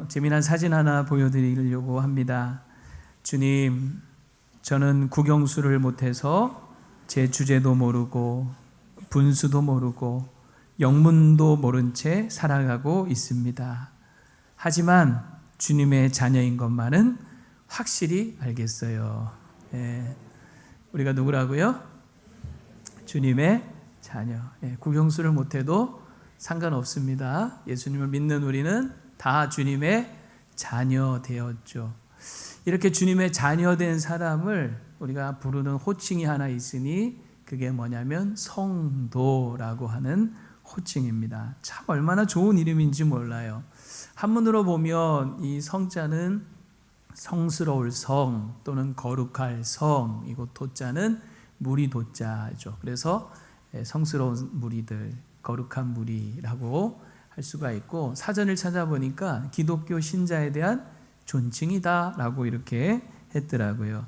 재미난 사진 하나 보여드리려고 합니다. 주님, 저는 국영수를 못해서 제 주제도 모르고 분수도 모르고 영문도 모른 채 살아가고 있습니다. 하지만 주님의 자녀인 것만은 확실히 알겠어요. 우리가 누구라고요? 주님의 자녀. 국영수를 못해도 상관없습니다. 예수님을 믿는 우리는 다 주님의 자녀 되었죠. 이렇게 주님의 자녀 된 사람을 우리가 부르는 호칭이 하나 있으니 그게 뭐냐면 성도라고 하는 호칭입니다. 참 얼마나 좋은 이름인지 몰라요. 한문으로 보면 이 성자는 성스러울 성 또는 거룩할 성이고 도자는 무리 도자죠. 그래서 성스러운 무리들, 거룩한 무리라고 할 수가 있고, 사전을 찾아보니까 기독교 신자에 대한 존칭이다 라고 이렇게 했더라고요.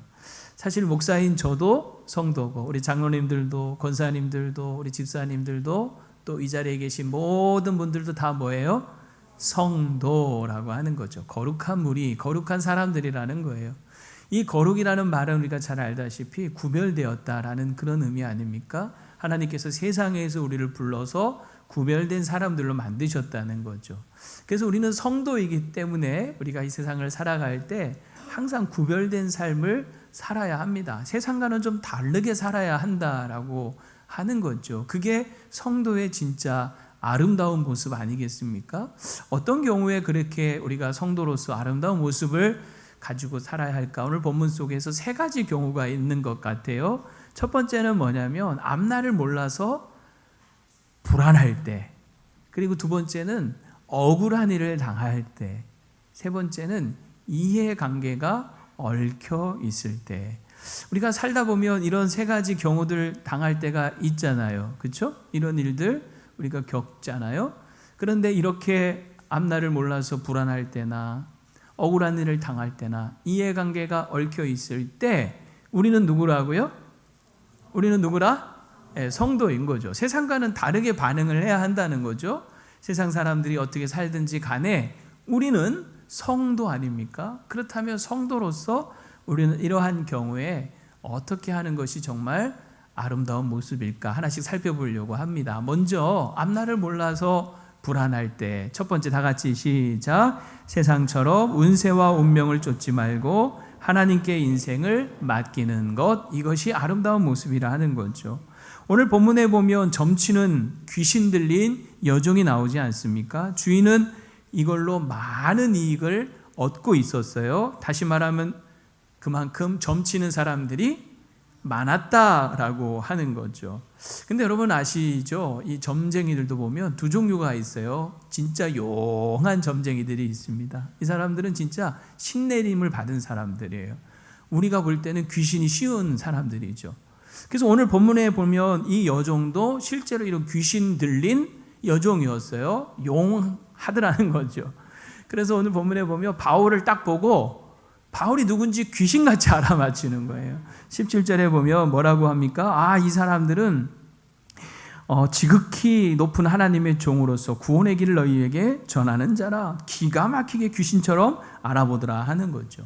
사실 목사인 저도 성도고, 우리 장로님들도, 권사님들도, 우리 집사님들도, 또 이 자리에 계신 모든 분들도 다 뭐예요? 성도라고 하는 거죠. 거룩한 무리, 거룩한 사람들이라는 거예요. 이 거룩이라는 말은 우리가 잘 알다시피 구별되었다라는 그런 의미 아닙니까? 하나님께서 세상에서 우리를 불러서 구별된 사람들로 만드셨다는 거죠. 그래서 우리는 성도이기 때문에 우리가 이 세상을 살아갈 때 항상 구별된 삶을 살아야 합니다. 세상과는 좀 다르게 살아야 한다라고 하는 거죠. 그게 성도의 진짜 아름다운 모습 아니겠습니까? 어떤 경우에 그렇게 우리가 성도로서 아름다운 모습을 가지고 살아야 할까? 오늘 본문 속에서 세 가지 경우가 있는 것 같아요. 첫 번째는 뭐냐면 앞날을 몰라서 불안할 때, 그리고 두 번째는 억울한 일을 당할 때, 세 번째는 이해관계가 얽혀 있을 때. 우리가 살다 보면 이런 세 가지 경우들 당할 때가 있잖아요. 그렇죠? 이런 일들 우리가 겪잖아요. 그런데 이렇게 앞날을 몰라서 불안할 때나 억울한 일을 당할 때나 이해관계가 얽혀 있을 때 우리는 누구라고요? 우리는 누구라? 성도인 거죠. 세상과는 다르게 반응을 해야 한다는 거죠. 세상 사람들이 어떻게 살든지 간에 우리는 성도 아닙니까? 그렇다면 성도로서 우리는 이러한 경우에 어떻게 하는 것이 정말 아름다운 모습일까 하나씩 살펴보려고 합니다. 먼저 앞날을 몰라서 불안할 때, 첫 번째 다 같이 시작. 세상처럼 운세와 운명을 쫓지 말고 하나님께 인생을 맡기는 것, 이것이 아름다운 모습이라 하는 거죠. 오늘 본문에 보면 점치는 귀신 들린 여종이 나오지 않습니까? 주인은 이걸로 많은 이익을 얻고 있었어요. 다시 말하면 그만큼 점치는 사람들이 많았다라고 하는 거죠. 근데 여러분 아시죠? 이 점쟁이들도 보면 두 종류가 있어요. 진짜 용한 점쟁이들이 있습니다. 이 사람들은 진짜 신내림을 받은 사람들이에요. 우리가 볼 때는 귀신이 쉬운 사람들이죠. 그래서 오늘 본문에 보면 이 여종도 실제로 이런 귀신 들린 여종이었어요. 용하더라는 거죠. 그래서 오늘 본문에 보면 바울을 딱 보고 바울이 누군지 귀신같이 알아맞히는 거예요. 17절에 보면 뭐라고 합니까? 이 사람들은 지극히 높은 하나님의 종으로서 구원의 길을 너희에게 전하는 자라. 기가 막히게 귀신처럼 알아보더라 하는 거죠.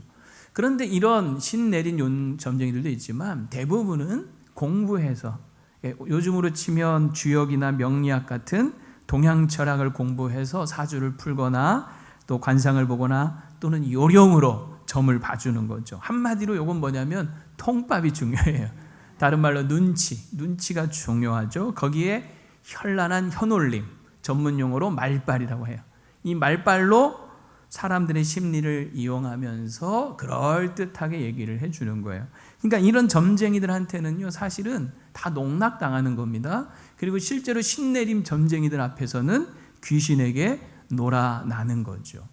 그런데 이런 신 내린 용 점쟁이들도 있지만 대부분은 공부해서, 요즘으로 치면 주역이나 명리학 같은 동양 철학을 공부해서 사주를 풀거나 또 관상을 보거나 또는 요령으로 점을 봐주는 거죠. 한마디로 이건 뭐냐면 통밥이 중요해요. 다른 말로 눈치가 중요하죠. 거기에 현란한 현올림, 전문 용어로 말빨이라고 해요. 이 말빨로 사람들의 심리를 이용하면서 그럴듯하게 얘기를 해주는 거예요. 그러니까 이런 점쟁이들한테는요, 사실은 다 농락당하는 겁니다. 그리고 실제로 신내림 점쟁이들 앞에서는 귀신에게 놀아나는 거죠.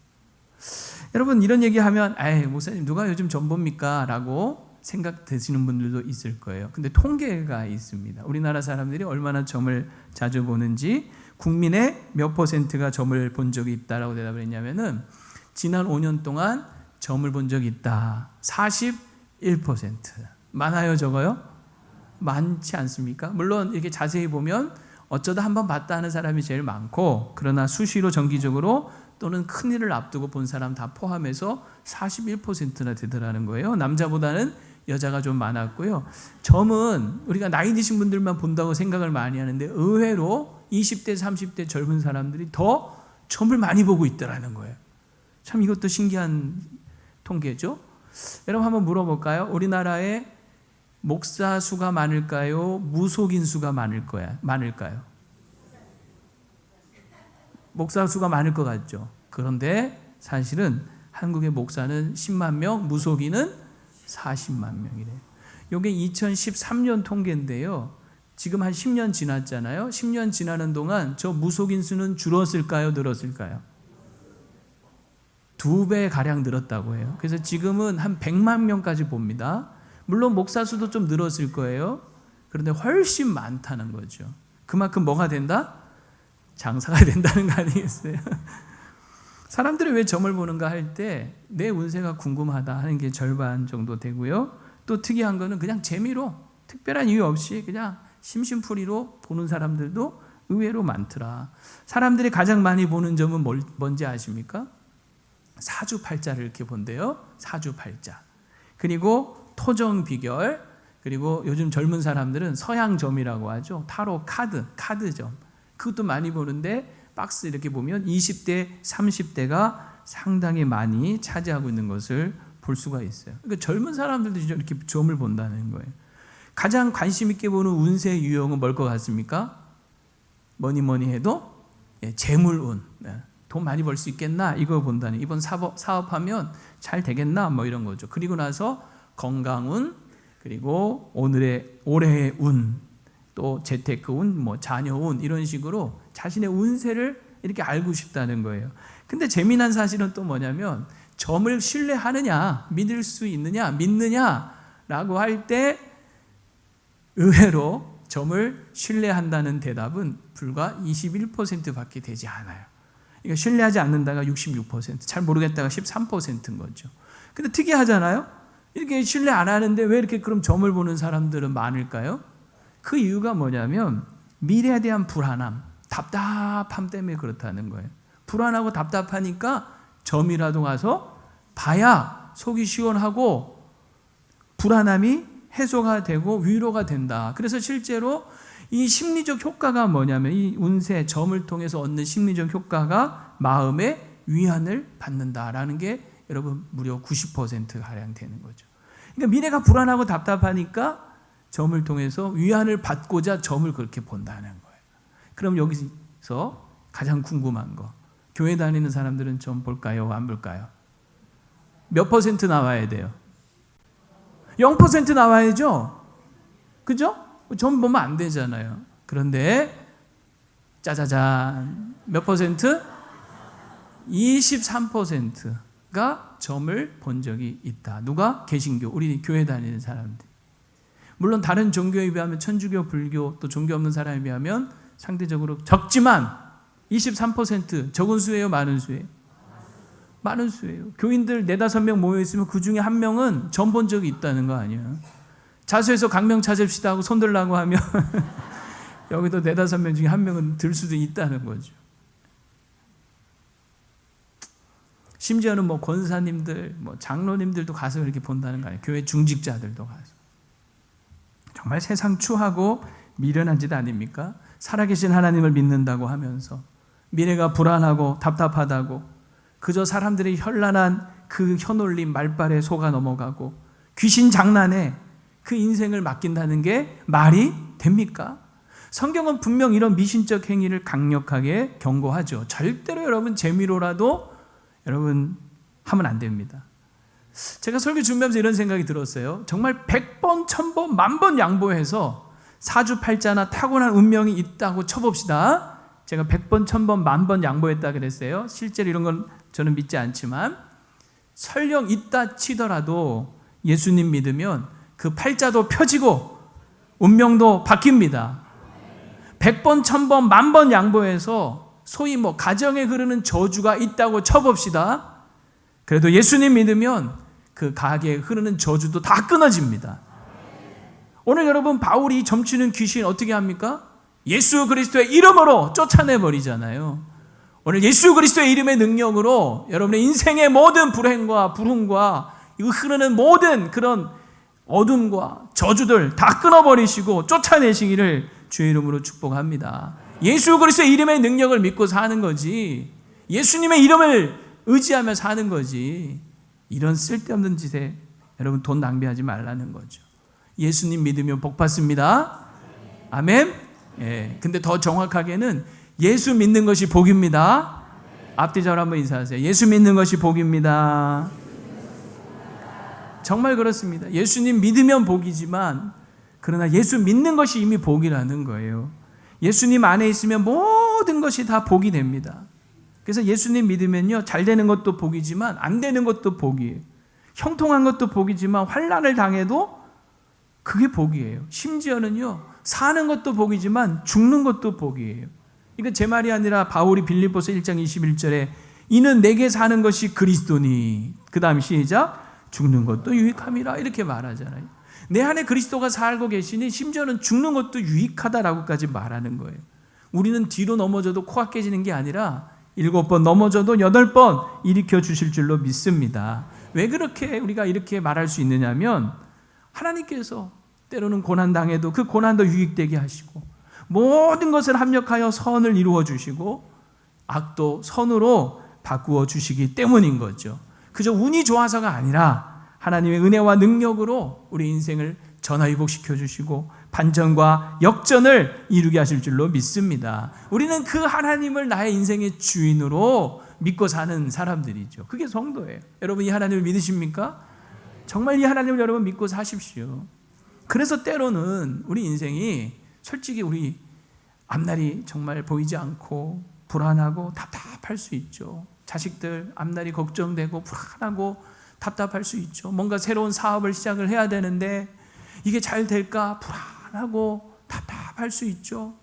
여러분 이런 얘기하면 목사님 누가 요즘 점 봅니까? 라고 생각되시는 분들도 있을 거예요. 근데 통계가 있습니다. 우리나라 사람들이 얼마나 점을 자주 보는지, 국민의 몇 %가 점을 본 적이 있다라고 대답을 했냐면은 지난 5년 동안 점을 본 적이 있다. 41%. 많아요, 적어요? 많지 않습니까? 물론 이렇게 자세히 보면 어쩌다 한번 봤다 하는 사람이 제일 많고, 그러나 수시로 정기적으로 또는 큰일을 앞두고 본 사람 다 포함해서 41%나 되더라는 거예요. 남자보다는 여자가 좀 많았고요. 점은 우리가 나이 드신 분들만 본다고 생각을 많이 하는데 의외로 20대, 30대 젊은 사람들이 더 점을 많이 보고 있더라는 거예요. 참 이것도 신기한 통계죠. 여러분 한번 물어볼까요? 우리나라에 목사 수가 많을까요? 무속인 수가 많을까요? 목사 수가 많을 것 같죠. 그런데 사실은 한국의 목사는 10만 명, 무속인은 40만 명이래요. 이게 2013년 통계인데요. 지금 한 10년 지났잖아요. 10년 지나는 동안 저 무속인 수는 줄었을까요? 늘었을까요? 2배 가량 늘었다고 해요. 그래서 지금은 한 100만 명까지 봅니다. 물론 목사 수도 좀 늘었을 거예요. 그런데 훨씬 많다는 거죠. 그만큼 뭐가 된다? 장사가 된다는 거 아니겠어요? 사람들이 왜 점을 보는가 할 때 내 운세가 궁금하다 하는 게 절반 정도 되고요. 또 특이한 거는 그냥 재미로 특별한 이유 없이 그냥 심심풀이로 보는 사람들도 의외로 많더라. 사람들이 가장 많이 보는 점은 뭔지 아십니까? 사주팔자를 이렇게 본대요. 사주팔자. 그리고 토정비결. 그리고 요즘 젊은 사람들은 서양점이라고 하죠. 타로 카드점. 그것도 많이 보는데 박스 이렇게 보면 20대, 30대가 상당히 많이 차지하고 있는 것을 볼 수가 있어요. 그러니까 젊은 사람들도 이렇게 점을 본다는 거예요. 가장 관심 있게 보는 운세 유형은 뭘 것 같습니까? 뭐니 해도 재물운. 돈 많이 벌 수 있겠나? 이거 본다는. 이번 사업하면 잘 되겠나? 뭐 이런 거죠. 그리고 나서 건강운, 그리고 올해의 운, 또 재테크운, 뭐 자녀운 이런 식으로 자신의 운세를 이렇게 알고 싶다는 거예요. 근데 재미난 사실은 또 뭐냐면 점을 신뢰하느냐, 믿을 수 있느냐, 믿느냐라고 할 때 의외로 점을 신뢰한다는 대답은 불과 21%밖에 되지 않아요. 그러니까 신뢰하지 않는다가 66%, 잘 모르겠다가 13%인 거죠. 근데 특이하잖아요. 이렇게 신뢰 안 하는데 왜 이렇게 그럼 점을 보는 사람들은 많을까요? 그 이유가 뭐냐면 미래에 대한 불안함, 답답함 때문에 그렇다는 거예요. 불안하고 답답하니까 점이라도 가서 봐야 속이 시원하고 불안함이 해소가 되고 위로가 된다. 그래서 실제로 이 심리적 효과가 뭐냐면 이 운세 점을 통해서 얻는 심리적 효과가 마음의 위안을 받는다라는 게 여러분 무려 90%가량 되는 거죠. 그러니까 미래가 불안하고 답답하니까 점을 통해서 위안을 받고자 점을 그렇게 본다는 거예요. 그럼 여기서 가장 궁금한 거, 교회 다니는 사람들은 점 볼까요? 안 볼까요? 몇 퍼센트 나와야 돼요? 0% 나와야죠? 그죠? 점 보면 안 되잖아요. 그런데 짜자잔 몇 퍼센트? 23%가 점을 본 적이 있다. 누가? 개신교, 우리 교회 다니는 사람들. 물론 다른 종교에 비하면 천주교, 불교 또 종교 없는 사람에 비하면 상대적으로 적지만 23% 적은 수예요, 많은 수예요? 많은 수예요. 교인들 4-5명 모여있으면 그 중에 한 명은 점 본 적이 있다는 거 아니에요. 자수해서 강명 찾읍시다 하고 손들라고 하면 여기도 4-5명 중에 한 명은 들 수도 있다는 거죠. 심지어는 뭐 권사님들, 뭐 장로님들도 가서 이렇게 본다는 거 아니에요. 교회 중직자들도 가서. 정말 세상 추하고 미련한 짓 아닙니까? 살아계신 하나님을 믿는다고 하면서 미래가 불안하고 답답하다고 그저 사람들의 현란한 그 혀놀림 말발에 속아 넘어가고 귀신 장난에 그 인생을 맡긴다는 게 말이 됩니까? 성경은 분명 이런 미신적 행위를 강력하게 경고하죠. 절대로 여러분 재미로라도 여러분 하면 안 됩니다. 제가 설교 준비하면서 이런 생각이 들었어요. 정말 100번, 1000번, 10,000번 양보해서 사주팔자나 타고난 운명이 있다고 쳐봅시다. 제가 100번, 1000번, 10,000번 양보했다 그랬어요. 실제로 이런 건 저는 믿지 않지만 설령 있다 치더라도 예수님 믿으면 그 팔자도 펴지고 운명도 바뀝니다. 100번, 1000번, 10,000번 양보해서 소위 뭐 가정에 흐르는 저주가 있다고 쳐봅시다. 그래도 예수님 믿으면 그 가게에 흐르는 저주도 다 끊어집니다. 오늘 여러분 바울이 점치는 귀신 어떻게 합니까? 예수 그리스도의 이름으로 쫓아내버리잖아요. 오늘 예수 그리스도의 이름의 능력으로 여러분의 인생의 모든 불행과 불운과 이거 흐르는 모든 그런 어둠과 저주들 다 끊어버리시고 쫓아내시기를 주의 이름으로 축복합니다. 예수 그리스도의 이름의 능력을 믿고 사는 거지, 예수님의 이름을 의지하며 사는 거지, 이런 쓸데없는 짓에 여러분 돈 낭비하지 말라는 거죠. 예수님 믿으면 복 받습니다. 아멘. 예. 근데 더 정확하게는 예수 믿는 것이 복입니다. 앞뒤적으로 한번 인사하세요. 예수 믿는 것이 복입니다. 정말 그렇습니다. 예수님 믿으면 복이지만, 그러나 예수 믿는 것이 이미 복이라는 거예요. 예수님 안에 있으면 모든 것이 다 복이 됩니다. 그래서 예수님 믿으면요, 잘 되는 것도 복이지만 안 되는 것도 복이에요. 형통한 것도 복이지만 환난을 당해도 그게 복이에요. 심지어는요, 사는 것도 복이지만 죽는 것도 복이에요. 이거 제 말이 아니라 바울이 빌립보서 1장 21절에 이는 내게 사는 것이 그리스도니, 그 다음 시작, 죽는 것도 유익함이라 이렇게 말하잖아요. 내 안에 그리스도가 살고 계시니 심지어는 죽는 것도 유익하다라고까지 말하는 거예요. 우리는 뒤로 넘어져도 코가 깨지는 게 아니라 7번 넘어져도 8번 일으켜 주실 줄로 믿습니다. 왜 그렇게 우리가 이렇게 말할 수 있느냐면, 하나님께서 때로는 고난당해도 그 고난도 유익되게 하시고 모든 것을 합력하여 선을 이루어 주시고 악도 선으로 바꾸어 주시기 때문인 거죠. 그저 운이 좋아서가 아니라 하나님의 은혜와 능력으로 우리 인생을 전화위복시켜 주시고 반전과 역전을 이루게 하실 줄로 믿습니다. 우리는 그 하나님을 나의 인생의 주인으로 믿고 사는 사람들이죠. 그게 성도예요. 여러분 이 하나님을 믿으십니까? 정말 이 하나님을 여러분 믿고 사십시오. 그래서 때로는 우리 인생이 솔직히 우리 앞날이 정말 보이지 않고 불안하고 답답할 수 있죠. 자식들 앞날이 걱정되고 불안하고 답답할 수 있죠. 뭔가 새로운 사업을 시작을 해야 되는데 이게 잘 될까 불안하고 답답할 수 있죠.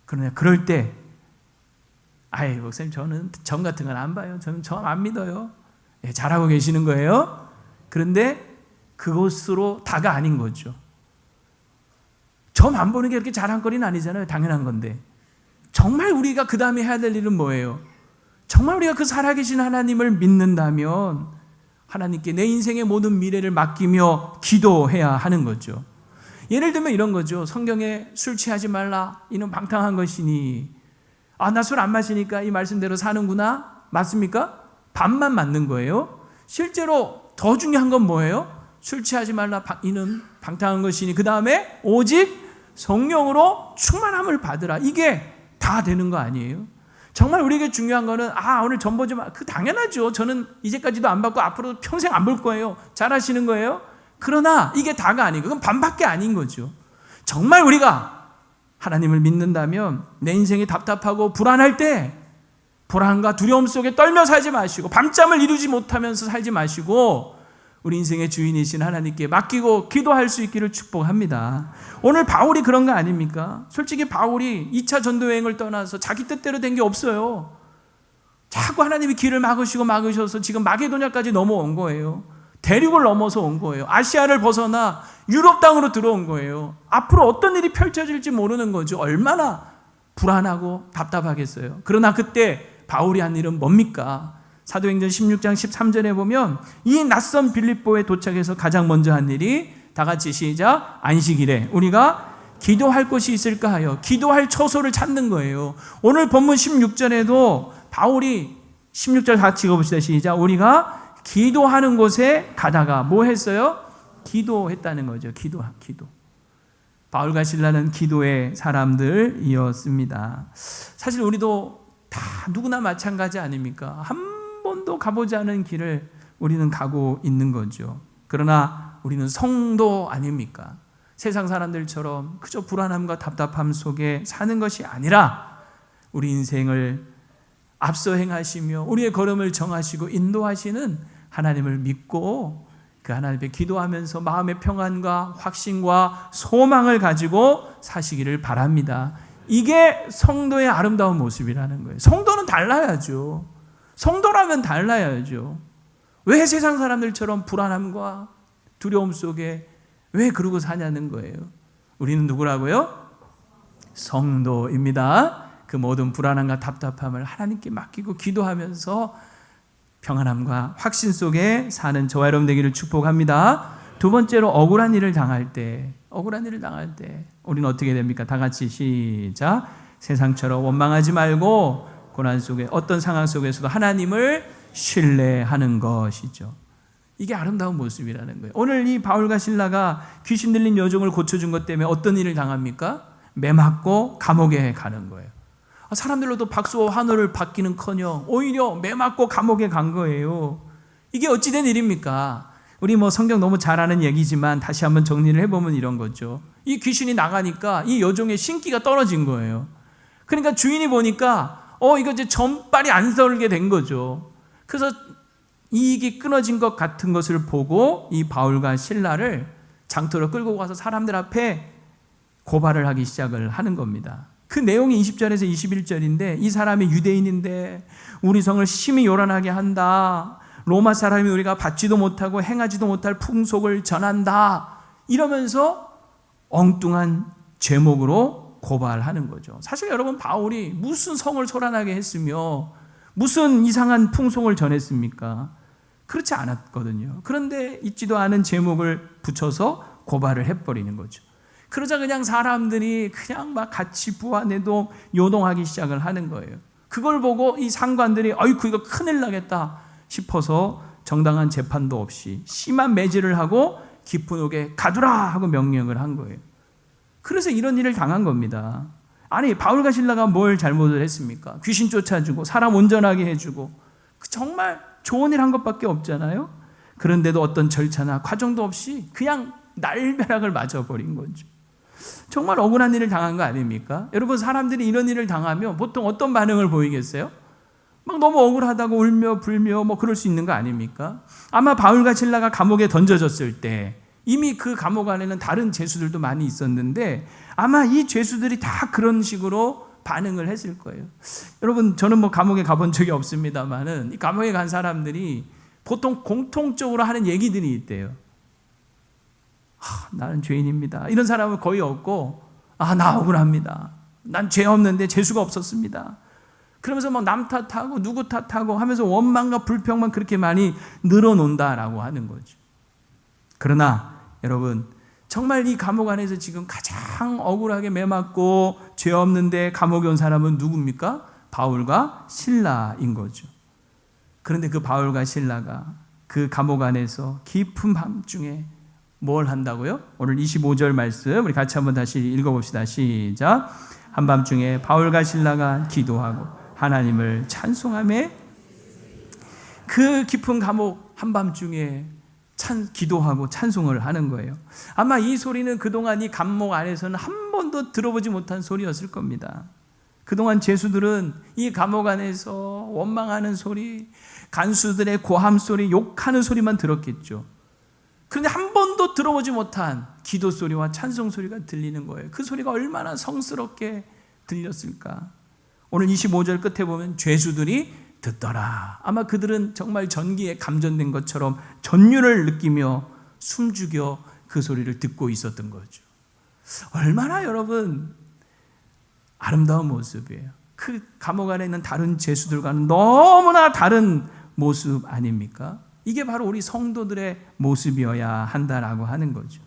그러나 그럴 때 아이 목사님 저는 점 같은 건 안 봐요. 저는 점 안 믿어요. 예, 잘하고 계시는 거예요. 그런데 그것으로 다가 아닌 거죠. 점 안 보는 게 그렇게 잘한 거리는 아니잖아요. 당연한 건데 정말 우리가 그 다음에 해야 될 일은 뭐예요? 정말 우리가 그 살아계신 하나님을 믿는다면 하나님께 내 인생의 모든 미래를 맡기며 기도해야 하는 거죠. 예를 들면 이런 거죠. 성경에 술 취하지 말라 이는 방탕한 것이니, 아, 나 술 안 마시니까 이 말씀대로 사는구나. 맞습니까? 반만 맞는 거예요. 실제로 더 중요한 건 뭐예요? 술 취하지 말라 이는 방탕한 것이니 그 다음에 오직 성령으로 충만함을 받으라. 이게 다 되는 거 아니에요? 정말 우리에게 중요한 거는 오늘 점 보지 마. 그 당연하죠. 저는 이제까지도 안 받고 앞으로 평생 안 볼 거예요. 잘하시는 거예요. 그러나 이게 다가 아니고 그건 반밖에 아닌 거죠. 정말 우리가 하나님을 믿는다면 내 인생이 답답하고 불안할 때 불안과 두려움 속에 떨며 살지 마시고 밤잠을 이루지 못하면서 살지 마시고 우리 인생의 주인이신 하나님께 맡기고 기도할 수 있기를 축복합니다. 오늘 바울이 그런 거 아닙니까? 솔직히 바울이 2차 전도여행을 떠나서 자기 뜻대로 된 게 없어요. 자꾸 하나님이 길을 막으셔서 지금 마게도냐까지 넘어온 거예요. 대륙을 넘어서 온 거예요. 아시아를 벗어나 유럽 땅으로 들어온 거예요. 앞으로 어떤 일이 펼쳐질지 모르는 거죠. 얼마나 불안하고 답답하겠어요. 그러나 그때 바울이 한 일은 뭡니까? 사도행전 16장 13절에 보면 이 낯선 빌립보에 도착해서 가장 먼저 한 일이 다 같이 시작, 안식일에 우리가 기도할 곳이 있을까 하여 기도할 처소를 찾는 거예요. 오늘 본문 16절에도 바울이 16절 같이 읽어봅시다. 시작, 우리가 기도하는 곳에 가다가 뭐 했어요? 기도했다는 거죠. 기도. 바울과 실라는 기도의 사람들이었습니다. 사실 우리도 다 누구나 마찬가지 아닙니까? 한 번도 가보지 않은 길을 우리는 가고 있는 거죠. 그러나 우리는 성도 아닙니까? 세상 사람들처럼 그저 불안함과 답답함 속에 사는 것이 아니라 우리 인생을 앞서 행하시며 우리의 걸음을 정하시고 인도하시는 하나님을 믿고 그 하나님께 기도하면서 마음의 평안과 확신과 소망을 가지고 사시기를 바랍니다. 이게 성도의 아름다운 모습이라는 거예요. 성도는 달라야죠. 성도라면 달라야죠. 왜 세상 사람들처럼 불안함과 두려움 속에 왜 그러고 사냐는 거예요. 우리는 누구라고요? 성도입니다. 그 모든 불안함과 답답함을 하나님께 맡기고 기도하면서 평안함과 확신 속에 사는 저와 여러분 되기를 축복합니다. 두 번째로 억울한 일을 당할 때 우리는 어떻게 됩니까? 다 같이 시작. 세상처럼 원망하지 말고 고난 속에 어떤 상황 속에서도 하나님을 신뢰하는 것이죠. 이게 아름다운 모습이라는 거예요. 오늘 이 바울과 실라가 귀신 들린 여종을 고쳐준 것 때문에 어떤 일을 당합니까? 매맞고 감옥에 가는 거예요. 사람들로도 박수와 환호를 받기는커녕 오히려 매맞고 감옥에 간 거예요. 이게 어찌된 일입니까? 우리 성경 너무 잘 아는 얘기지만 다시 한번 정리를 해보면 이런 거죠. 이 귀신이 나가니까 이 여종의 신기가 떨어진 거예요. 그러니까 주인이 보니까 이거 이제 전빨이 안 설게 된 거죠. 그래서 이익이 끊어진 것 같은 것을 보고 이 바울과 실라를 장터로 끌고 가서 사람들 앞에 고발을 하기 시작을 하는 겁니다. 그 내용이 20절에서 21절인데 이 사람이 유대인인데 우리 성을 심히 요란하게 한다. 로마 사람이 우리가 받지도 못하고 행하지도 못할 풍속을 전한다. 이러면서 엉뚱한 제목으로 고발하는 거죠. 사실 여러분 바울이 무슨 성을 소란하게 했으며 무슨 이상한 풍속을 전했습니까? 그렇지 않았거든요. 그런데 있지도 않은 제목을 붙여서 고발을 해버리는 거죠. 그러자 그냥 사람들이 그냥 막 같이 부하내동 요동하기 시작을 하는 거예요. 그걸 보고 이 상관들이 아이고 이거 큰일 나겠다 싶어서 정당한 재판도 없이 심한 매질을 하고 깊은 옥에 가두라 하고 명령을 한 거예요. 그래서 이런 일을 당한 겁니다. 아니 바울과 실라가 뭘 잘못을 했습니까? 귀신 쫓아주고 사람 온전하게 해주고 정말 좋은 일 한 것밖에 없잖아요. 그런데도 어떤 절차나 과정도 없이 그냥 날벼락을 맞아버린 거죠. 정말 억울한 일을 당한 거 아닙니까? 여러분 사람들이 이런 일을 당하면 보통 어떤 반응을 보이겠어요? 막 너무 억울하다고 울며 불며 그럴 수 있는 거 아닙니까? 아마 바울과 실라가 감옥에 던져졌을 때 이미 그 감옥 안에는 다른 죄수들도 많이 있었는데 아마 이 죄수들이 다 그런 식으로 반응을 했을 거예요. 여러분 저는 감옥에 가본 적이 없습니다만은 이 감옥에 간 사람들이 보통 공통적으로 하는 얘기들이 있대요. 나는 죄인입니다. 이런 사람은 거의 없고 나 억울합니다. 난 죄 없는데 재수가 없었습니다. 그러면서 남 탓하고 누구 탓하고 하면서 원망과 불평만 그렇게 많이 늘어놓는다라고 하는 거죠. 그러나 여러분 정말 이 감옥 안에서 지금 가장 억울하게 매맞고 죄 없는데 감옥에 온 사람은 누굽니까? 바울과 실라인 거죠. 그런데 그 바울과 실라가 그 감옥 안에서 깊은 밤중에 뭘 한다고요? 오늘 25절 말씀 우리 같이 한번 다시 읽어봅시다. 시작. 한밤중에 바울과 실라가 기도하고 하나님을 찬송하며 그 깊은 감옥 한밤중에 기도하고 찬송을 하는 거예요. 아마 이 소리는 그동안 이 감옥 안에서는 한 번도 들어보지 못한 소리였을 겁니다. 그동안 죄수들은 이 감옥 안에서 원망하는 소리, 간수들의 고함 소리, 욕하는 소리만 들었겠죠. 그런데 한 번도 들어보지 못한 기도 소리와 찬송 소리가 들리는 거예요. 그 소리가 얼마나 성스럽게 들렸을까. 오늘 25절 끝에 보면 죄수들이 듣더라. 아마 그들은 정말 전기에 감전된 것처럼 전율을 느끼며 숨죽여 그 소리를 듣고 있었던 거죠. 얼마나 여러분 아름다운 모습이에요. 그 감옥 안에 있는 다른 죄수들과는 너무나 다른 모습 아닙니까? 이게 바로 우리 성도들의 모습이어야 한다라고 하는 거죠.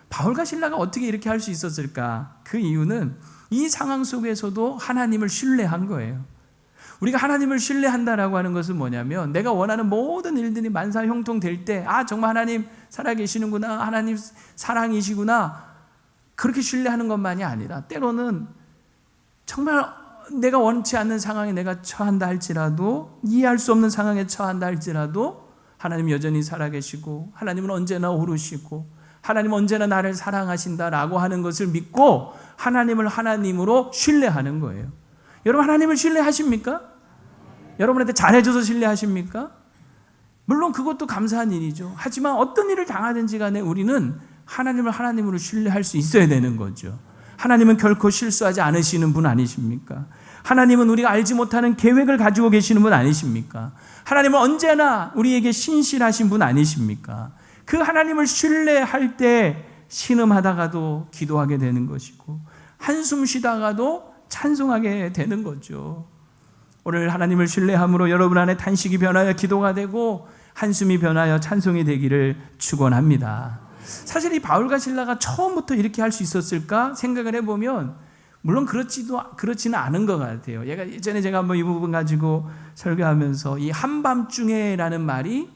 바울과 실라가 어떻게 이렇게 할 수 있었을까? 그 이유는 이 상황 속에서도 하나님을 신뢰한 거예요. 우리가 하나님을 신뢰한다라고 하는 것은 뭐냐면 내가 원하는 모든 일들이 만사형통될 때 정말 하나님 살아계시는구나, 하나님 사랑이시구나, 그렇게 신뢰하는 것만이 아니라 때로는 정말 내가 원치 않는 상황에 내가 처한다 할지라도, 이해할 수 없는 상황에 처한다 할지라도 하나님 여전히 살아계시고 하나님은 언제나 오르시고 하나님은 언제나 나를 사랑하신다라고 하는 것을 믿고 하나님을 하나님으로 신뢰하는 거예요. 여러분 하나님을 신뢰하십니까? 여러분한테 잘해줘서 신뢰하십니까? 물론 그것도 감사한 일이죠. 하지만 어떤 일을 당하든지 간에 우리는 하나님을 하나님으로 신뢰할 수 있어야 되는 거죠. 하나님은 결코 실수하지 않으시는 분 아니십니까? 하나님은 우리가 알지 못하는 계획을 가지고 계시는 분 아니십니까? 하나님은 언제나 우리에게 신실하신 분 아니십니까? 그 하나님을 신뢰할 때 신음하다가도 기도하게 되는 것이고 한숨 쉬다가도 찬송하게 되는 거죠. 오늘 하나님을 신뢰함으로 여러분 안에 탄식이 변하여 기도가 되고 한숨이 변하여 찬송이 되기를 축원합니다. 사실 이 바울과 실라가 처음부터 이렇게 할 수 있었을까 생각을 해보면 물론 그렇지는 않은 것 같아요. 예전에 제가 한번 이 부분 가지고 설교하면서 이 한밤중에라는 말이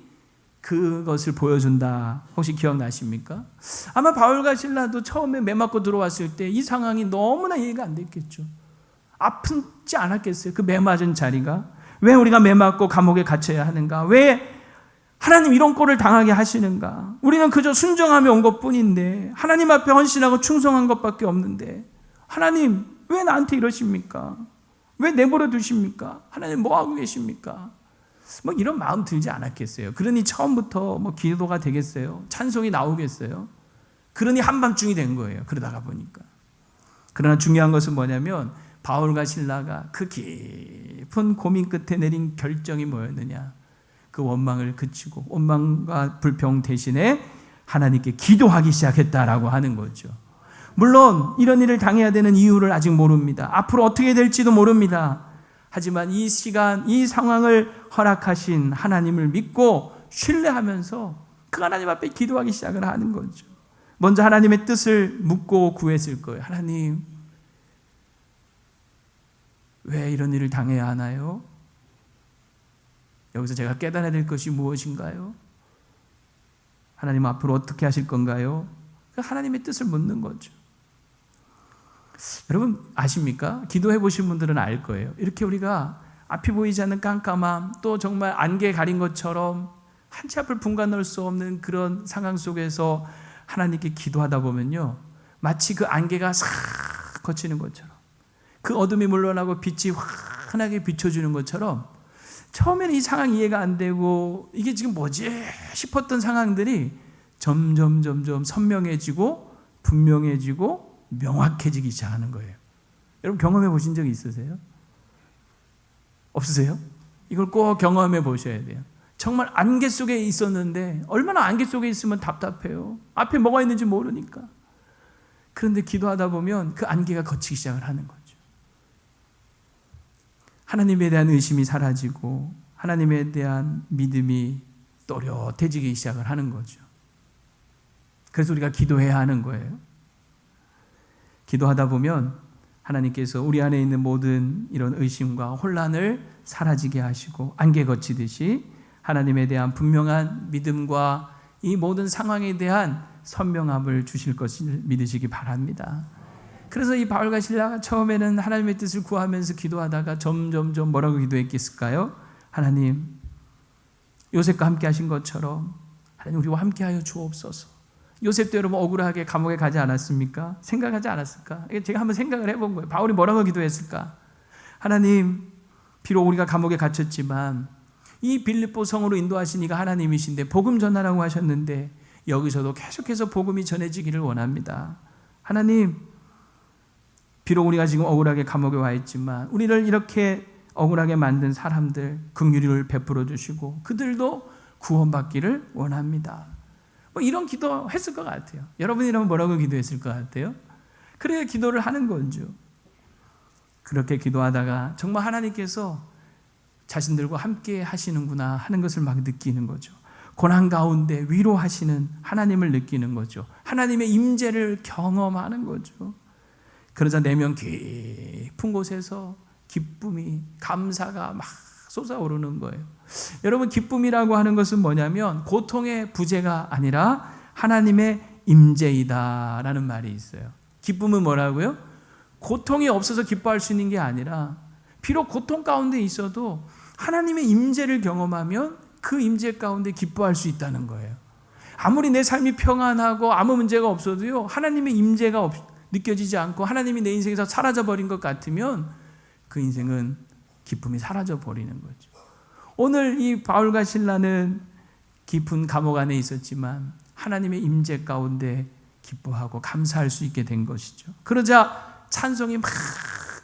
그것을 보여준다. 혹시 기억나십니까? 아마 바울과 실라도 처음에 매 맞고 들어왔을 때 이 상황이 너무나 이해가 안 됐겠죠. 아프지 않았겠어요? 그 매 맞은 자리가. 왜 우리가 매 맞고 감옥에 갇혀야 하는가? 왜 하나님 이런 꼴을 당하게 하시는가? 우리는 그저 순종하며 온 것뿐인데 하나님 앞에 헌신하고 충성한 것밖에 없는데 하나님 왜 나한테 이러십니까? 왜 내버려 두십니까? 하나님 뭐하고 계십니까? 뭐 이런 마음 들지 않았겠어요? 그러니 처음부터 뭐 기도가 되겠어요? 찬송이 나오겠어요? 그러니 한밤중이 된 거예요. 그러다가 보니까. 그러나 중요한 것은 뭐냐면 바울과 실라가 그 깊은 고민 끝에 내린 결정이 뭐였느냐? 그 원망을 그치고 원망과 불평 대신에 하나님께 기도하기 시작했다라고 하는 거죠. 물론 이런 일을 당해야 되는 이유를 아직 모릅니다. 앞으로 어떻게 될지도 모릅니다. 하지만 이 시간, 이 상황을 허락하신 하나님을 믿고 신뢰하면서 그 하나님 앞에 기도하기 시작을 하는 거죠. 먼저 하나님의 뜻을 묻고 구했을 거예요. 하나님, 왜 이런 일을 당해야 하나요? 여기서 제가 깨달아야 될 것이 무엇인가요? 하나님 앞으로 어떻게 하실 건가요? 하나님의 뜻을 묻는 거죠. 여러분 아십니까? 기도해 보신 분들은 알 거예요. 이렇게 우리가 앞이 보이지 않는 깜깜함, 또 정말 안개 가린 것처럼 한치 앞을 분간 넣을 수 없는 그런 상황 속에서 하나님께 기도하다 보면요, 마치 그 안개가 싹 거치는 것처럼, 그 어둠이 물러나고 빛이 환하게 비춰주는 것처럼, 처음에는 이 상황이 이해가 안 되고 이게 지금 뭐지 싶었던 상황들이 점점 선명해지고 분명해지고 명확해지기 시작하는 거예요. 여러분 경험해 보신 적 있으세요? 없으세요? 이걸 꼭 경험해 보셔야 돼요. 정말 안개 속에 있었는데 얼마나 안개 속에 있으면 답답해요. 앞에 뭐가 있는지 모르니까. 그런데 기도하다 보면 그 안개가 거치기 시작을 하는 거죠. 하나님에 대한 의심이 사라지고 하나님에 대한 믿음이 또렷해지기 시작을 하는 거죠. 그래서 우리가 기도해야 하는 거예요. 기도하다 보면 하나님께서 우리 안에 있는 모든 이런 의심과 혼란을 사라지게 하시고 안개 거치듯이 하나님에 대한 분명한 믿음과 이 모든 상황에 대한 선명함을 주실 것을 믿으시기 바랍니다. 그래서 이 바울과 실라가 처음에는 하나님의 뜻을 구하면서 기도하다가 점점 뭐라고 기도했겠을까요? 하나님, 요셉과 함께 하신 것처럼 하나님 우리와 함께 하여 주옵소서. 요셉도 여러분 억울하게 감옥에 가지 않았습니까? 생각하지 않았을까? 제가 한번 생각을 해본 거예요. 바울이 뭐라고 기도했을까? 하나님, 비록 우리가 감옥에 갇혔지만 이 빌립보 성으로 인도하신 이가 하나님이신데 복음 전하라고 하셨는데 여기서도 계속해서 복음이 전해지기를 원합니다. 하나님, 비록 우리가 지금 억울하게 감옥에 와 있지만 우리를 이렇게 억울하게 만든 사람들 긍휼을 베풀어 주시고 그들도 구원받기를 원합니다. 뭐 이런 기도 했을 것 같아요. 여러분이라면 뭐라고 기도했을 것 같아요? 그래야 기도를 하는 거죠. 그렇게 기도하다가 정말 하나님께서 자신들과 함께 하시는구나 하는 것을 막 느끼는 거죠. 고난 가운데 위로하시는 하나님을 느끼는 거죠. 하나님의 임재를 경험하는 거죠. 그러자 내면 깊은 곳에서 기쁨이, 감사가 막 솟아오르는 거예요. 여러분, 기쁨이라고 하는 것은 뭐냐면 고통의 부재가 아니라 하나님의 임재이다라는 말이 있어요. 기쁨은 뭐라고요? 고통이 없어서 기뻐할 수 있는 게 아니라 비록 고통 가운데 있어도 하나님의 임재를 경험하면 그 임재 가운데 기뻐할 수 있다는 거예요. 아무리 내 삶이 평안하고 아무 문제가 없어도요, 하나님의 임재가 느껴지지 않고 하나님이 내 인생에서 사라져버린 것 같으면 그 인생은 기쁨이 사라져버리는 거죠. 오늘 이 바울과 실라는 깊은 감옥 안에 있었지만 하나님의 임재 가운데 기뻐하고 감사할 수 있게 된 것이죠. 그러자 찬송이 막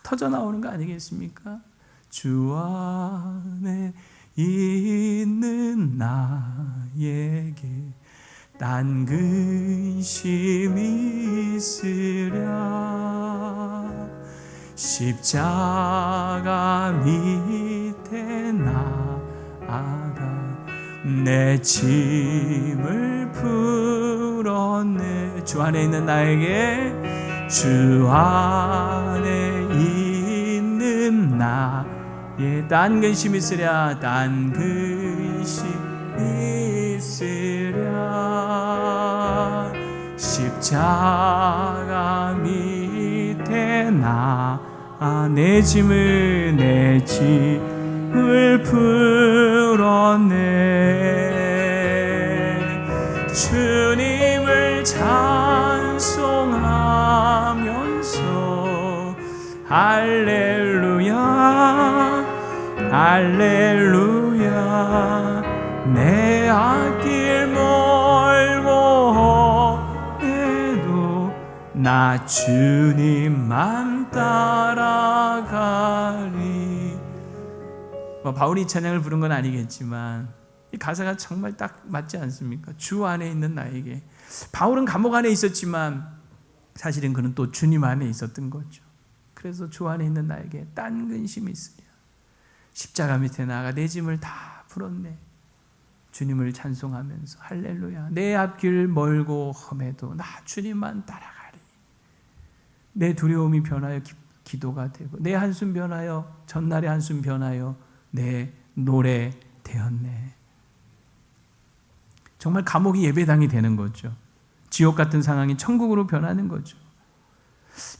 터져나오는 거 아니겠습니까? 주 안에 있는 나에게 딴 근심이 있으랴 십자가 밑에 나아가 내 짐을 풀었네. 주 안에 있는 나에게, 주 안에 있는 나의 딴 근심 있으랴, 딴 근심 있으랴. 십자가 밑에 내 짐을 풀었네. 주님을 찬송하면서 할렐루야 할렐루야. 내 앞길 멀고 해도 나 주님만 따라가리. 바울이 찬양을 부른 건 아니겠지만 이 가사가 정말 딱 맞지 않습니까? 주 안에 있는 나에게. 바울은 감옥 안에 있었지만 사실은 그는 또 주님 안에 있었던 거죠. 그래서 주 안에 있는 나에게 딴 근심이 있으랴. 십자가 밑에 나아가 내 짐을 다 풀었네. 주님을 찬송하면서 할렐루야. 내 앞길 멀고 험해도 나 주님만 따라가리. 내 두려움이 변하여 기도가 되고, 내 한숨 변하여, 전날의 한숨 변하여 내 노래 되었네. 정말 감옥이 예배당이 되는 거죠. 지옥 같은 상황이 천국으로 변하는 거죠.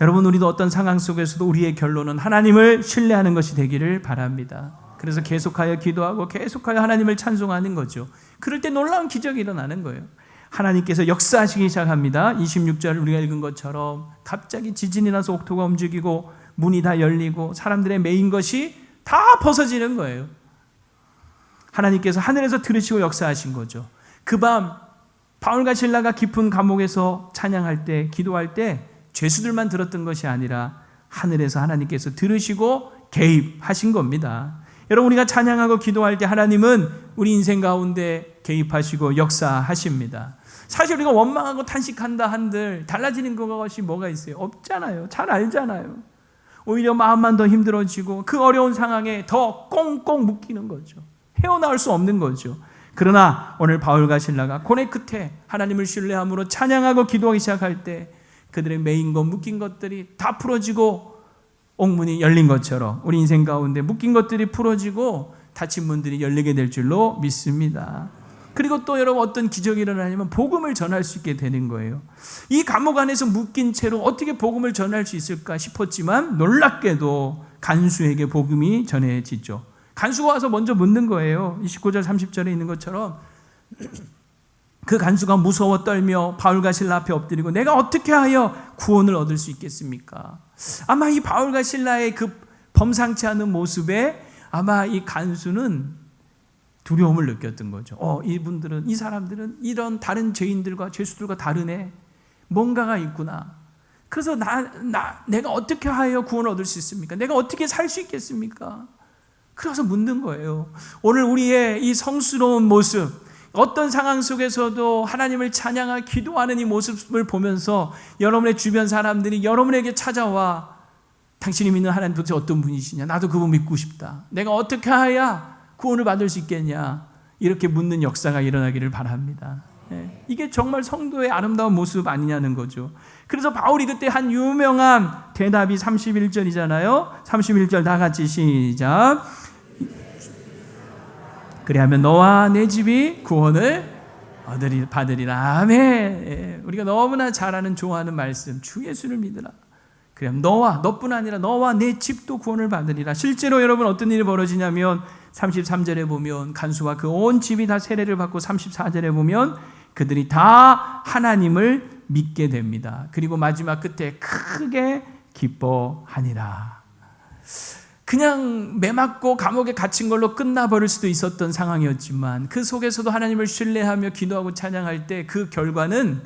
여러분, 우리도 어떤 상황 속에서도 우리의 결론은 하나님을 신뢰하는 것이 되기를 바랍니다. 그래서 계속하여 기도하고 계속하여 하나님을 찬송하는 거죠. 그럴 때 놀라운 기적이 일어나는 거예요. 하나님께서 역사하시기 시작합니다. 26절 우리가 읽은 것처럼 갑자기 지진이 나서 옥토가 움직이고 문이 다 열리고 사람들의 매인 것이 다 벗어지는 거예요. 하나님께서 하늘에서 들으시고 역사하신 거죠. 그 밤 바울과 실라가 깊은 감옥에서 찬양할 때, 기도할 때 죄수들만 들었던 것이 아니라 하늘에서 하나님께서 들으시고 개입하신 겁니다. 여러분, 우리가 찬양하고 기도할 때 하나님은 우리 인생 가운데 개입하시고 역사하십니다. 사실 우리가 원망하고 탄식한다 한들 달라지는 것이 뭐가 있어요? 없잖아요. 잘 알잖아요. 오히려 마음만 더 힘들어지고 그 어려운 상황에 더 꽁꽁 묶이는 거죠. 헤어나올 수 없는 거죠. 그러나 오늘 바울과 실라가 고뇌 끝에 하나님을 신뢰함으로 찬양하고 기도하기 시작할 때 그들의 매인 것, 묶인 것들이 다 풀어지고 옥문이 열린 것처럼 우리 인생 가운데 묶인 것들이 풀어지고 닫힌 문들이 열리게 될 줄로 믿습니다. 그리고 또 여러분, 어떤 기적이 일어나냐면 복음을 전할 수 있게 되는 거예요. 이 감옥 안에서 묶인 채로 어떻게 복음을 전할 수 있을까 싶었지만 놀랍게도 간수에게 복음이 전해지죠. 간수가 와서 먼저 묻는 거예요. 29절 30절에 있는 것처럼 그 간수가 무서워 떨며 바울과 실라 앞에 엎드리고 내가 어떻게 하여 구원을 얻을 수 있겠습니까? 아마 이 바울과 실라의 그 범상치 않은 모습에 아마 이 간수는 두려움을 느꼈던 거죠. 이분들은, 이 사람들은 이런 다른 죄인들과 죄수들과 다르네. 뭔가가 있구나. 그래서 내가 어떻게 하여 구원을 얻을 수 있습니까? 내가 어떻게 살 수 있겠습니까? 그래서 묻는 거예요. 오늘 우리의 이 성스러운 모습, 어떤 상황 속에서도 하나님을 찬양하고 기도하는 이 모습을 보면서 여러분의 주변 사람들이 여러분에게 찾아와 당신이 믿는 하나님 도대체 어떤 분이시냐? 나도 그분 믿고 싶다. 내가 어떻게 해야 구원을 받을 수 있겠냐? 이렇게 묻는 역사가 일어나기를 바랍니다. 이게 정말 성도의 아름다운 모습 아니냐는 거죠. 그래서 바울이 그때 한 유명한 대답이 31절이잖아요. 31절 다 같이 시작. 그리하면 너와 내 집이 구원을 받으리라. 아멘. 우리가 너무나 잘 아는, 좋아하는 말씀, 주 예수를 믿으라. 그럼 너뿐 아니라 너와 내 집도 구원을 받으리라. 실제로 여러분, 어떤 일이 벌어지냐면 33절에 보면 간수와 그 온 집이 다 세례를 받고 34절에 보면 그들이 다 하나님을 믿게 됩니다. 그리고 마지막 끝에 크게 기뻐하니라. 그냥 매맞고 감옥에 갇힌 걸로 끝나버릴 수도 있었던 상황이었지만 그 속에서도 하나님을 신뢰하며 기도하고 찬양할 때 그 결과는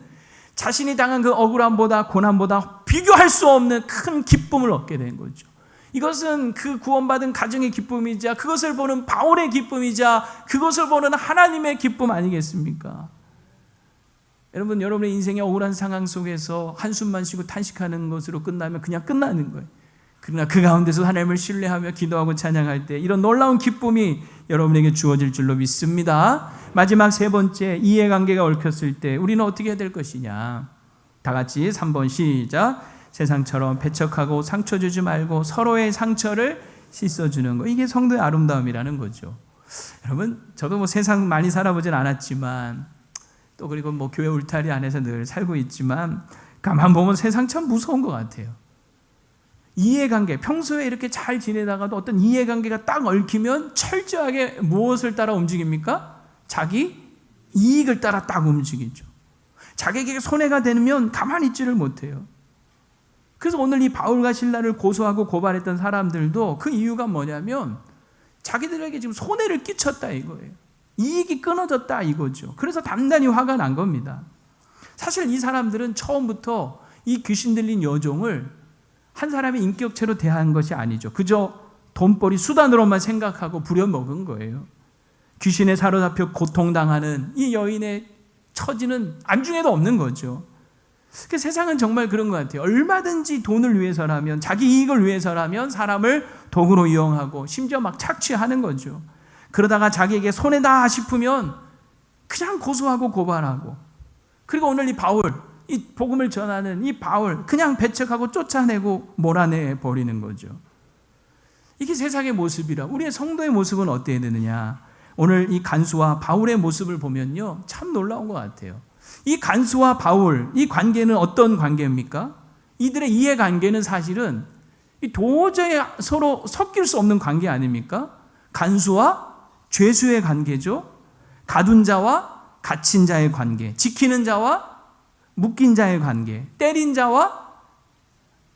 자신이 당한 그 억울함보다 고난보다 비교할 수 없는 큰 기쁨을 얻게 된 거죠. 이것은 그 구원받은 가정의 기쁨이자 그것을 보는 바울의 기쁨이자 그것을 보는 하나님의 기쁨 아니겠습니까? 여러분, 여러분의 인생의 억울한 상황 속에서 한숨만 쉬고 탄식하는 것으로 끝나면 그냥 끝나는 거예요. 그러나 그 가운데서 하나님을 신뢰하며 기도하고 찬양할 때 이런 놀라운 기쁨이 여러분에게 주어질 줄로 믿습니다. 마지막 세 번째, 이해관계가 얽혔을 때 우리는 어떻게 해야 될 것이냐. 다 같이 3번 시작. 세상처럼 배척하고 상처 주지 말고 서로의 상처를 씻어주는 거. 이게 성도의 아름다움이라는 거죠. 여러분, 저도 뭐 세상 많이 살아보진 않았지만 또 그리고 뭐 교회 울타리 안에서 늘 살고 있지만 가만 보면 세상 참 무서운 것 같아요. 이해관계, 평소에 이렇게 잘 지내다가도 어떤 이해관계가 딱 얽히면 철저하게 무엇을 따라 움직입니까? 자기 이익을 따라 딱 움직이죠. 자기에게 손해가 되면 가만히 있지를 못해요. 그래서 오늘 이 바울과 실라를 고소하고 고발했던 사람들도 그 이유가 뭐냐면 자기들에게 지금 손해를 끼쳤다 이거예요. 이익이 끊어졌다 이거죠. 그래서 단단히 화가 난 겁니다. 사실 이 사람들은 처음부터 이 귀신 들린 여종을 한 사람의 인격체로 대한 것이 아니죠. 그저 돈벌이 수단으로만 생각하고 부려먹은 거예요. 귀신에 사로잡혀 고통당하는 이 여인의 처지는 안중에도 없는 거죠. 그 세상은 정말 그런 것 같아요. 얼마든지 돈을 위해서라면, 자기 이익을 위해서라면 사람을 도구로 이용하고 심지어 막 착취하는 거죠. 그러다가 자기에게 손해다 싶으면 그냥 고소하고 고발하고, 그리고 오늘 이 바울, 이 복음을 전하는 이 바울 그냥 배척하고 쫓아내고 몰아내 버리는 거죠. 이게 세상의 모습이라. 우리의 성도의 모습은 어때야 되느냐. 오늘 이 간수와 바울의 모습을 보면요, 참 놀라운 것 같아요. 이 간수와 바울, 이 관계는 어떤 관계입니까? 이들의 이해관계는 사실은 도저히 서로 섞일 수 없는 관계 아닙니까? 간수와 죄수의 관계죠. 가둔 자와 갇힌 자의 관계, 지키는 자와 묶인 자의 관계, 때린 자와,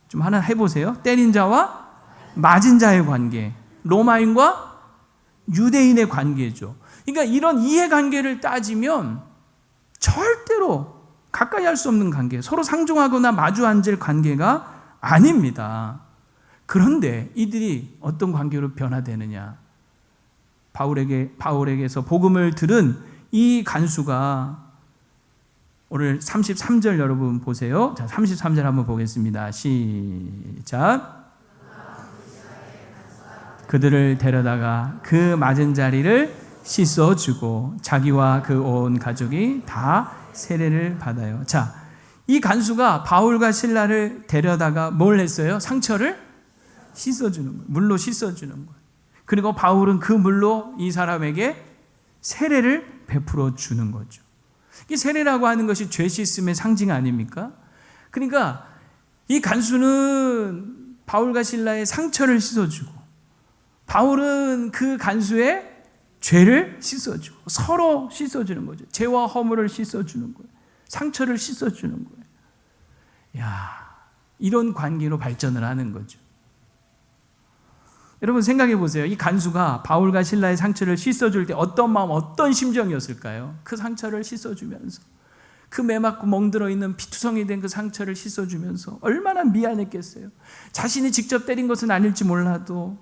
좀 하나 해보세요. 때린 자와 맞은 자의 관계, 로마인과 유대인의 관계죠. 그러니까 이런 이해관계를 따지면 절대로 가까이 할 수 없는 관계, 서로 상종하거나 마주 앉을 관계가 아닙니다. 그런데 이들이 어떤 관계로 변화되느냐. 바울에게서 복음을 들은 이 간수가 오늘 33절 여러분 보세요. 자, 33절 한번 보겠습니다. 시작. 그들을 데려다가 그 맞은 자리를 씻어주고 자기와 그 온 가족이 다 세례를 받아요. 자, 이 간수가 바울과 실라를 데려다가 뭘 했어요? 상처를 씻어주는 거예요. 물로 씻어주는 거예요. 그리고 바울은 그 물로 이 사람에게 세례를 베풀어 주는 거죠. 이 세례라고 하는 것이 죄 씻음의 상징 아닙니까? 그러니까 이 간수는 바울과 실라의 상처를 씻어주고 바울은 그 간수의 죄를 씻어주고 서로 씻어주는 거죠. 죄와 허물을 씻어주는 거예요. 상처를 씻어주는 거예요. 야, 이런 관계로 발전을 하는 거죠. 여러분 생각해 보세요. 이 간수가 바울과 실라의 상처를 씻어줄 때 어떤 마음, 어떤 심정이었을까요? 그 상처를 씻어주면서, 그 매맞고 멍들어 있는 피투성이 된 그 상처를 씻어주면서 얼마나 미안했겠어요. 자신이 직접 때린 것은 아닐지 몰라도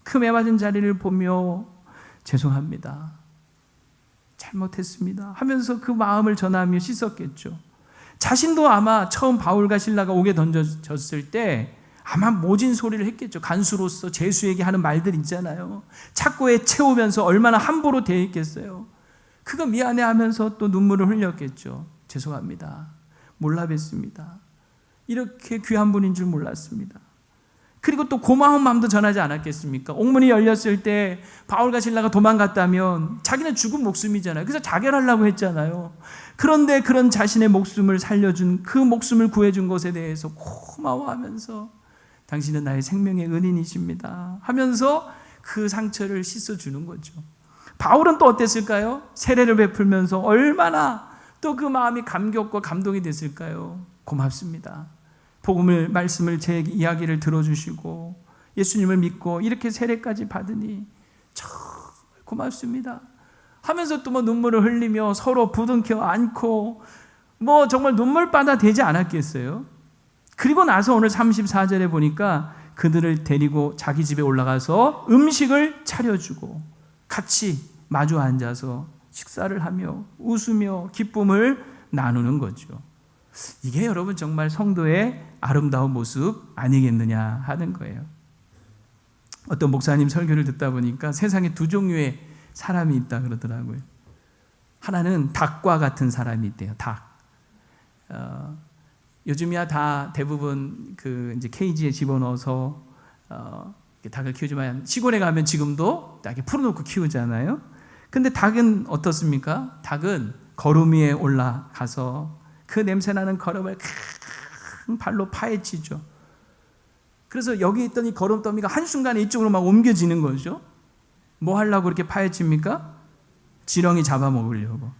그 매맞은 자리를 보며 죄송합니다, 잘못했습니다 하면서 그 마음을 전하며 씻었겠죠. 자신도 아마 처음 바울과 실라가 옥에 던져졌을 때 아마 모진 소리를 했겠죠. 간수로서 죄수에게 하는 말들 있잖아요. 착고에 채우면서 얼마나 함부로 대했겠어요. 그거 미안해하면서 또 눈물을 흘렸겠죠. 죄송합니다, 몰라 뵀습니다, 이렇게 귀한 분인 줄 몰랐습니다. 그리고 또 고마운 마음도 전하지 않았겠습니까? 옥문이 열렸을 때 바울과 실라가 도망갔다면 자기는 죽은 목숨이잖아요. 그래서 자결하려고 했잖아요. 그런데 그런 자신의 목숨을 살려준, 그 목숨을 구해준 것에 대해서 고마워하면서 당신은 나의 생명의 은인이십니다 하면서 그 상처를 씻어주는 거죠. 바울은 또 어땠을까요? 세례를 베풀면서 얼마나 또 그 마음이 감격과 감동이 됐을까요? 고맙습니다, 복음을, 말씀을, 제 이야기를 들어주시고 예수님을 믿고 이렇게 세례까지 받으니 정말 고맙습니다 하면서 또 뭐 눈물을 흘리며 서로 부둥켜 안고 뭐 정말 눈물바다 되지 않았겠어요? 그리고 나서 오늘 34절에 보니까 그들을 데리고 자기 집에 올라가서 음식을 차려주고 같이 마주 앉아서 식사를 하며 웃으며 기쁨을 나누는 거죠. 이게 여러분 정말 성도의 아름다운 모습 아니겠느냐 하는 거예요. 어떤 목사님 설교를 듣다 보니까 세상에 두 종류의 사람이 있다 그러더라고요. 하나는 닭과 같은 사람이 있대요. 닭. 요즘이야 다 대부분 이제 케이지에 집어넣어서 닭을 키우지만 시골에 가면 지금도 닭에 풀어놓고 키우잖아요. 근데 닭은 어떻습니까? 닭은 거름 위에 올라가서 그 냄새나는 거름을 큰 발로 파헤치죠. 그래서 여기 있던 이 거름 더미가 한순간에 이쪽으로 막 옮겨지는 거죠. 뭐 하려고 그렇게 파헤칩니까? 지렁이 잡아먹으려고.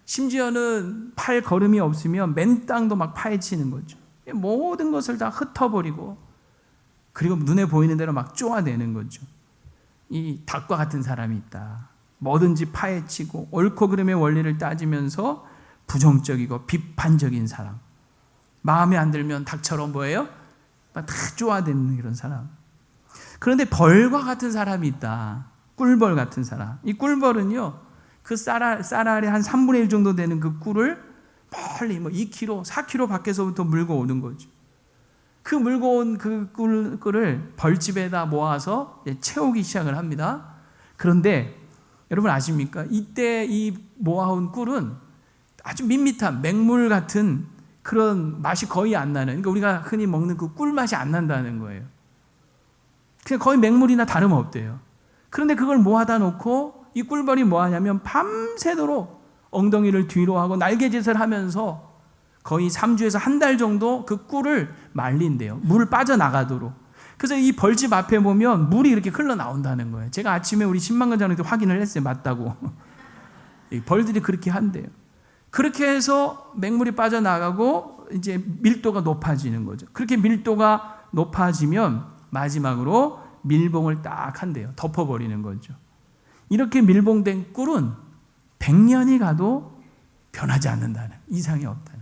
심지어는 팔 걸음이 없으면 맨 땅도 막 파헤치는 거죠. 모든 것을 다 흩어버리고 그리고 눈에 보이는 대로 막 쪼아내는 거죠. 이 닭과 같은 사람이 있다. 뭐든지 파헤치고 옳고 그름의 원리를 따지면서 부정적이고 비판적인 사람. 마음에 안 들면 닭처럼 뭐예요? 막 다 쪼아대는 그런 사람. 그런데 벌과 같은 사람이 있다. 꿀벌 같은 사람. 이 꿀벌은요, 그 쌀알의 한 3분의 1 정도 되는 그 꿀을 멀리 2km, 4km 밖에서부터 물고 오는 거죠. 그 물고 온 그 꿀을 벌집에다 모아서 채우기 시작을 합니다. 그런데 여러분 아십니까? 이때 이 모아온 꿀은 아주 밋밋한 맹물 같은 그런 맛이 거의 안 나는, 그러니까 우리가 흔히 먹는 그 꿀 맛이 안 난다는 거예요. 그냥 거의 맹물이나 다름없대요. 그런데 그걸 모아다 놓고 이 꿀벌이 뭐 하냐면 밤새도록 엉덩이를 뒤로 하고 날개짓을 하면서 거의 3주에서 한 달 정도 그 꿀을 말린대요. 물 빠져나가도록. 그래서 이 벌집 앞에 보면 물이 이렇게 흘러나온다는 거예요. 제가 아침에 우리 신망관장한테 확인을 했어요. 맞다고. 벌들이 그렇게 한대요. 그렇게 해서 맹물이 빠져나가고 이제 밀도가 높아지는 거죠. 그렇게 밀도가 높아지면 마지막으로 밀봉을 딱 한대요. 덮어버리는 거죠. 이렇게 밀봉된 꿀은 100년이 가도 변하지 않는다는, 이상이 없다는.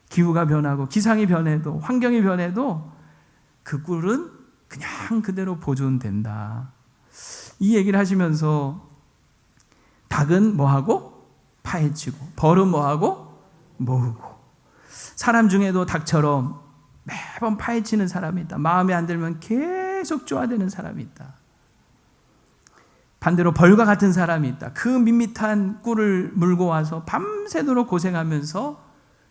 기후가 변하고 기상이 변해도 환경이 변해도 그 꿀은 그냥 그대로 보존된다. 이 얘기를 하시면서 닭은 뭐하고? 파헤치고, 벌은 뭐하고? 모으고. 사람 중에도 닭처럼 매번 파헤치는 사람이 있다. 마음에 안 들면 계속 쪼아대는 사람이 있다. 반대로 벌과 같은 사람이 있다. 그 밋밋한 꿀을 물고 와서 밤새도록 고생하면서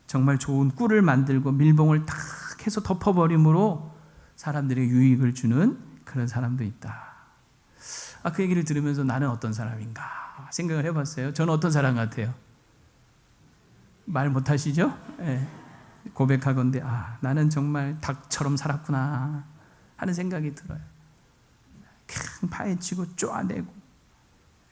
정말 좋은 꿀을 만들고 밀봉을 탁 해서 덮어버림으로 사람들에게 유익을 주는 그런 사람도 있다. 그 얘기를 들으면서 나는 어떤 사람인가 생각을 해봤어요. 저는 어떤 사람 같아요? 말 못하시죠? 네. 고백하건대 나는 정말 닭처럼 살았구나 하는 생각이 들어요. 그냥 파헤치고 쪼아내고.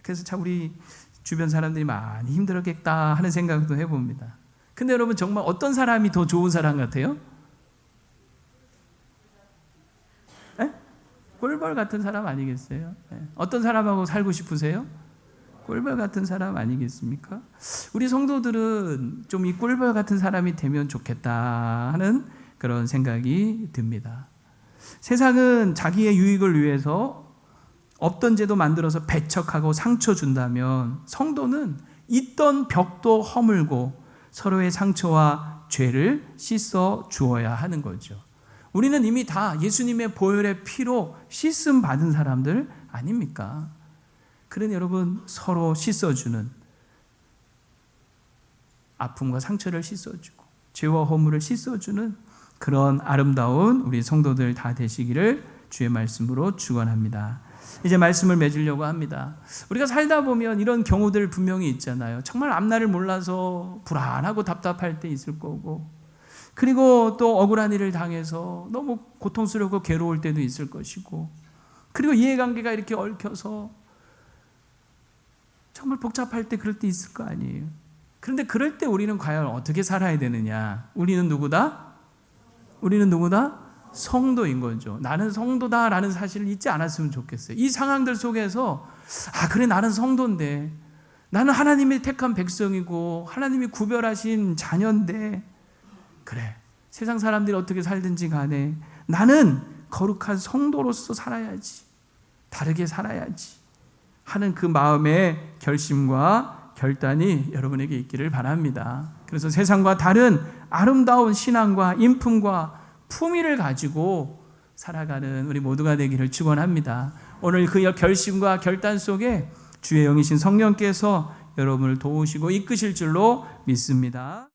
그래서 참 우리 주변 사람들이 많이 힘들었겠다 하는 생각도 해봅니다. 근데 여러분 정말 어떤 사람이 더 좋은 사람 같아요? 에? 꿀벌 같은 사람 아니겠어요? 어떤 사람하고 살고 싶으세요? 꿀벌 같은 사람 아니겠습니까? 우리 성도들은 좀 이 꿀벌 같은 사람이 되면 좋겠다 하는 그런 생각이 듭니다. 세상은 자기의 유익을 위해서 없던 제도 만들어서 배척하고 상처 준다면 성도는 있던 벽도 허물고 서로의 상처와 죄를 씻어 주어야 하는 거죠. 우리는 이미 다 예수님의 보혈의 피로 씻음 받은 사람들 아닙니까? 그러니 여러분 서로 씻어주는, 아픔과 상처를 씻어주고 죄와 허물을 씻어주는 그런 아름다운 우리 성도들 다 되시기를 주의 말씀으로 축원합니다. 이제 말씀을 맺으려고 합니다. 우리가 살다 보면 이런 경우들 분명히 있잖아요. 정말 앞날을 몰라서 불안하고 답답할 때 있을 거고, 그리고 또 억울한 일을 당해서 너무 고통스럽고 괴로울 때도 있을 것이고, 그리고 이해관계가 이렇게 얽혀서 정말 복잡할 때 그럴 때 있을 거 아니에요. 그런데 그럴 때 우리는 과연 어떻게 살아야 되느냐? 우리는 누구다? 우리는 누구다? 성도인 거죠. 나는 성도다라는 사실을 잊지 않았으면 좋겠어요. 이 상황들 속에서 그래 나는 성도인데, 나는 하나님의 택한 백성이고 하나님이 구별하신 자녀인데, 그래 세상 사람들이 어떻게 살든지 간에 나는 거룩한 성도로서 살아야지, 다르게 살아야지 하는 그 마음의 결심과 결단이 여러분에게 있기를 바랍니다. 그래서 세상과 다른 아름다운 신앙과 인품과 품위를 가지고 살아가는 우리 모두가 되기를 축원합니다. 오늘 그 결심과 결단 속에 주의 영이신 성령께서 여러분을 도우시고 이끄실 줄로 믿습니다.